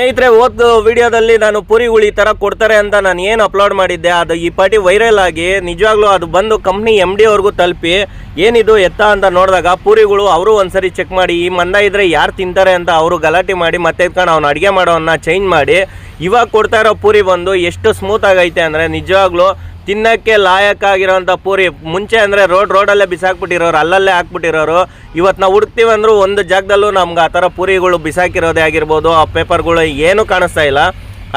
ಸ್ನೇಹಿತರೆ, ಓದ್ ವಿಡಿಯೋದಲ್ಲಿ ನಾನು ಪೂರಿಗಳು ಈ ತರ ಕೊಡ್ತಾರೆ ಅಂತ ನಾನು ಏನು ಅಪ್ಲೋಡ್ ಮಾಡಿದ್ದೆ ಅದು ಈ ಪಾಟಿ ವೈರಲ್ ಆಗಿ ನಿಜವಾಗ್ಲೂ ಅದು ಬಂದು ಕಂಪ್ನಿ MD ಅವ್ರಿಗೂ ತಲುಪಿ ಏನಿದು ಎತ್ತ ಅಂತ ನೋಡಿದಾಗ ಪೂರಿಗಳು ಅವರು ಒಂದ್ಸರಿ ಚೆಕ್ ಮಾಡಿ ಈ ಮಂದ ಇದ್ರೆ ಯಾರು ತಿಂತಾರೆ ಅಂತ ಅವರು ಗಲಾಟೆ ಮಾಡಿ ಮತ್ತೆ ಇಟ್ಕೊಂಡು ಅವ್ನು ಅಡುಗೆ ಮಾಡೋವನ್ನ ಚೇಂಜ್ ಮಾಡಿ ಇವಾಗ ಕೊಡ್ತಾ ಇರೋ ಪೂರಿ ಬಂದು ಎಷ್ಟು ಸ್ಮೂತ್ ಆಗೈತೆ ಅಂದರೆ ನಿಜವಾಗ್ಲೂ ತಿನ್ನಕ್ಕೆ ಲಾಯಕ್ ಆಗಿರೋಂಥ ಪೂರಿ. ಮುಂಚೆ ಅಂದರೆ ರೋಡಲ್ಲೇ ಬಿಸಾಕ್ಬಿಟ್ಟಿರೋರು, ಅಲ್ಲಲ್ಲೇ ಹಾಕ್ಬಿಟ್ಟಿರೋರು. ಇವತ್ತು ನಾವು ಹುಡುಕ್ತೀವಿ ಅಂದರೂ ಒಂದು ಜಾಗದಲ್ಲೂ ನಮ್ಗೆ ಆ ಥರ ಪೂರಿಗಳು ಬಿಸಾಕಿರೋದೇ ಆಗಿರ್ಬೋದು, ಆ ಪೇಪರ್ಗಳು ಏನೂ ಕಾಣಿಸ್ತಾ ಇಲ್ಲ.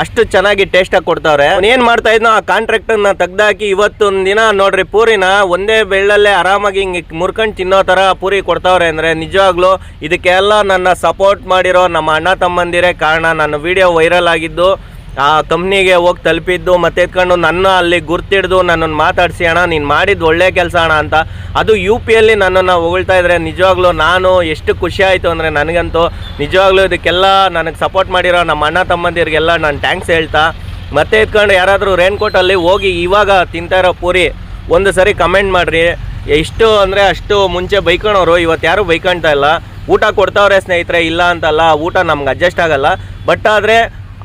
ಅಷ್ಟು ಚೆನ್ನಾಗಿ ಟೇಸ್ಟಾಗಿ ಕೊಡ್ತಾವ್ರೆ. ಏನು ಮಾಡ್ತಾ ಇದ್ನೋ ಆ ಕಾಂಟ್ರಾಕ್ಟನ್ನ ತೆಗ್ದಾಕಿ ಇವತ್ತೊಂದು ದಿನ ನೋಡ್ರಿ ಪೂರಿನ ಒಂದೇ ಬೆಳ್ಳಲ್ಲೇ ಆರಾಮಾಗಿ ಹಿಂಗೆ ಮುರ್ಕೊಂಡು ತಿನ್ನೋ ಥರ ಪೂರಿ ಕೊಡ್ತಾವ್ರೆ ಅಂದರೆ ನಿಜವಾಗ್ಲೂ ಇದಕ್ಕೆಲ್ಲ ನನ್ನ ಸಪೋರ್ಟ್ ಮಾಡಿರೋ ನಮ್ಮ ಅಣ್ಣ ತಮ್ಮಂದಿರೇ ಕಾರಣ. ನನ್ನ ವಿಡಿಯೋ ವೈರಲ್ ಆಗಿದ್ದು ಆ ಕಂಪ್ನಿಗೆ ಹೋಗಿ ತಲುಪಿದ್ದು ಮತ್ತೆ ಎತ್ಕೊಂಡು ನನ್ನ ಅಲ್ಲಿ ಗುರ್ತಿಡ್ದು ನನ್ನನ್ನು ಮಾತಾಡಿಸಿ ಅಣ್ಣ ನೀನು ಮಾಡಿದ್ದು ಒಳ್ಳೆ ಕೆಲಸ ಅಣ್ಣ ಅಂತ ಅದು UPಯಲ್ಲಿ ನನ್ನನ್ನು ಹೊಗಳ್ತಾ ಇದ್ರೆ ನಿಜವಾಗ್ಲೂ ನಾನು ಎಷ್ಟು ಖುಷಿ ಆಯಿತು ಅಂದರೆ ನನಗಂತೂ ನಿಜವಾಗ್ಲೂ ಇದಕ್ಕೆಲ್ಲ ನನಗೆ ಸಪೋರ್ಟ್ ಮಾಡಿರೋ ನಮ್ಮ ಅಣ್ಣ ತಮ್ಮಂದಿರಿಗೆಲ್ಲ ನಾನು ಥ್ಯಾಂಕ್ಸ್ ಹೇಳ್ತಾ ಮತ್ತೆ ಎತ್ಕೊಂಡು ಯಾರಾದರೂ ರೇನ್ಕೋಟಲ್ಲಿ ಹೋಗಿ ಇವಾಗ ತಿಂತಾ ಇರೋ ಪೂರಿ ಒಂದು ಸರಿ ಕಮೆಂಟ್ ಮಾಡಿರಿ. ಎಷ್ಟು ಅಂದರೆ ಅಷ್ಟು ಮುಂಚೆ ಬೈಕೊಳೋರು ಇವತ್ತು ಯಾರೂ ಬೈಕೊಳ್ತಾ ಇಲ್ಲ. ಊಟ ಕೊಡ್ತಾವ್ರೆ ಸ್ನೇಹಿತರೆ, ಇಲ್ಲ ಅಂತಲ್ಲ, ಊಟ ನಮ್ಗೆ ಅಡ್ಜಸ್ಟ್ ಆಗಲ್ಲ. ಬಟ್ ಆದರೆ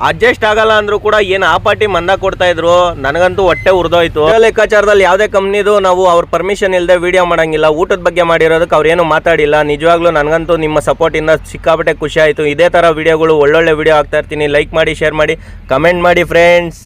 ಅಡ್ಜಸ್ಟ್ ಆಗಲ್ಲ ಅಂದರೂ ಕೂಡ ಏನು ಆ ಪಾರ್ಟಿ ಮಂದ ಕೊಡ್ತಾಯಿದ್ರು, ನನಗಂತೂ ಹೊಟ್ಟೆ ಉರಿದೋಯ್ತು. ಲೆಕ್ಕಾಚಾರದಲ್ಲಿ ಯಾವುದೇ ಕಂಪ್ನಿದು ನಾವು ಅವ್ರ ಪರ್ಮಿಷನ್ ಇಲ್ಲದೆ ವೀಡಿಯೋ ಮಾಡೋಂಗಿಲ್ಲ. ಊಟದ ಬಗ್ಗೆ ಮಾಡಿರೋದಕ್ಕೆ ಅವ್ರೇನು ಮಾತಾಡಿಲ್ಲ. ನಿಜವಾಗ್ಲೂ ನನಗಂತೂ ನಿಮ್ಮ ಸಪೋರ್ಟಿಂದ ಸಿಕ್ಕಾಪಟ್ಟೆ ಖುಷಿ ಆಯಿತು. ಇದೇ ಥರ ವೀಡಿಯೋಗಳು ಒಳ್ಳೊಳ್ಳೆ ವೀಡಿಯೋ ಆಗ್ತಾ ಇರ್ತೀನಿ. ಲೈಕ್ ಮಾಡಿ, ಶೇರ್ ಮಾಡಿ, ಕಮೆಂಟ್ ಮಾಡಿ ಫ್ರೆಂಡ್ಸ್.